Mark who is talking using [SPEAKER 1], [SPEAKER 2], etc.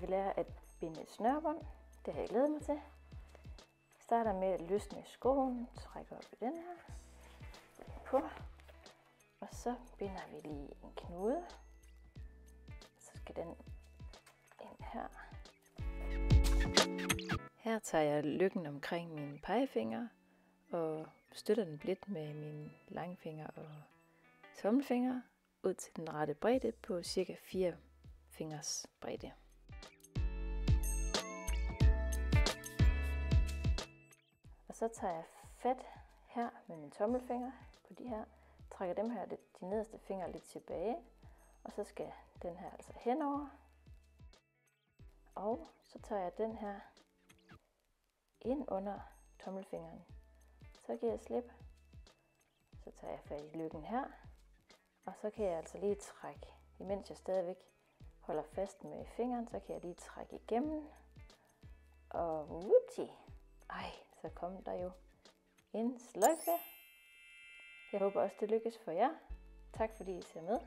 [SPEAKER 1] skal vi lære at binde et snørebånd. Det har jeg glædet mig til. Jeg starter med at løsne skoen, trækker op i den her, på, og så binder vi lige en knude. Så skal den ind her. Her tager jeg lyggen omkring mine pegefinger og støtter den lidt med mine langfinger og tommelfinger ud til den rette bredde på cirka 4 fingers bredde. Og så tager jeg fat her med mine tommelfinger på de her, trækker dem her, de nederste fingre lidt tilbage, og så skal den her altså henover. Og så tager jeg den her ind under tommelfingeren. Så giver jeg slip. Så tager jeg fat i lyggen her, og så kan jeg altså lige trække, imens jeg stadigvæk holder fast med fingeren, så kan jeg lige trække igennem. Og whoopty! Ej, så kom der jo en sløjfe. Jeg håber også, det lykkes for jer. Tak fordi I ser med.